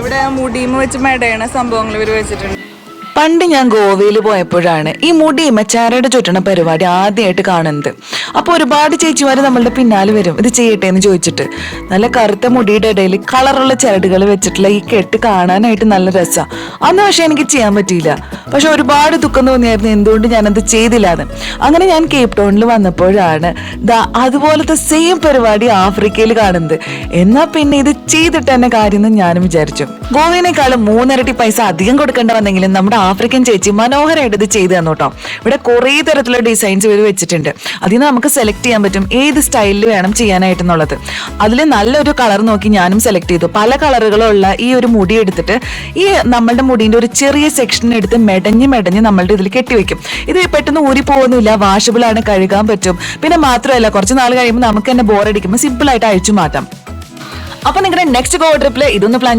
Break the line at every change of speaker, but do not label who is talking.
ഇവിടെ മുടിയുമ വെച്ച് മെടയണ സംഭവങ്ങൾ ഇവർ വെച്ചിട്ടുണ്ട്.
പണ്ട് ഞാൻ ഗോവയിൽ പോയപ്പോഴാണ് ഈ മുടി മെച്ചാരയുടെ ചുറ്റണ പരിപാടി ആദ്യമായിട്ട് കാണുന്നത്. അപ്പോൾ ഒരുപാട് ചേച്ചിമാർ നമ്മളുടെ പിന്നാലെ വരും ഇത് ചെയ്യട്ടെ എന്ന് ചോദിച്ചിട്ട്. നല്ല കറുത്ത മുടിയുടെ ഇടയിൽ കളറുള്ള ചരടുകൾ വെച്ചിട്ടുള്ള ഈ കെട്ട് കാണാനായിട്ട് നല്ല രസമാണ്. അന്ന് പക്ഷെ എനിക്ക് ചെയ്യാൻ പറ്റിയില്ല. പക്ഷെ ഒരുപാട് ദുഃഖം തോന്നിയായിരുന്നു എന്തുകൊണ്ട് ഞാനത് ചെയ്തില്ലാന്ന്. അങ്ങനെ ഞാൻ കേപ്പ് ടൗണിൽ വന്നപ്പോഴാണ് അതുപോലത്തെ സെയിം പരിപാടി ആഫ്രിക്കയിൽ കാണുന്നത്. എന്നാൽ പിന്നെ ഇത് ചെയ്തിട്ട് തന്നെ കാര്യം എന്ന് ഞാനും വിചാരിച്ചു. ഗോവയിനേക്കാളും 3 ഇരട്ടി പൈസ അധികം കൊടുക്കേണ്ട വന്നെങ്കിലും നമ്മുടെ ആഫ്രിക്കൻ ചേച്ചി മനോഹരമായിട്ട് ഇത് ചെയ്തു തന്നു കേട്ടോ. ഇവിടെ കുറേ തരത്തിലുള്ള ഡിസൈൻസ് ഇവർ വെച്ചിട്ടുണ്ട്. അതിൽ നിന്ന് നമുക്ക് സെലക്ട് ചെയ്യാൻ പറ്റും ഏത് സ്റ്റൈലിൽ വേണം ചെയ്യാനായിട്ടെന്നുള്ളത്. അതിൽ നല്ലൊരു കളർ നോക്കി ഞാനും സെലക്ട് ചെയ്തു. പല കളറുകളുള്ള ഈ ഒരു മുടി എടുത്തിട്ട് ഈ നമ്മളുടെ മുടീൻ്റെ ഒരു ചെറിയ സെക്ഷൻ എടുത്ത് മെടഞ്ഞ് നമ്മളുടെ ഇതിൽ കെട്ടിവെക്കും. ഇത് പെട്ടെന്ന് ഊരി പോകുന്നില്ല, വാഷബിൾ ആണ്, കഴുകാൻ പറ്റും. പിന്നെ മാത്രമല്ല കുറച്ച് നാൾ കഴിയുമ്പോൾ നമുക്ക് തന്നെ ബോറടിക്കുമ്പോൾ സിമ്പിൾ ആയിട്ട് അഴിച്ചു മാറ്റാം. അപ്പൊ നിങ്ങളുടെ നെക്സ്റ്റ് ഗോവ ട്രിപ്പിൽ ഇതൊന്ന് പ്ലാൻ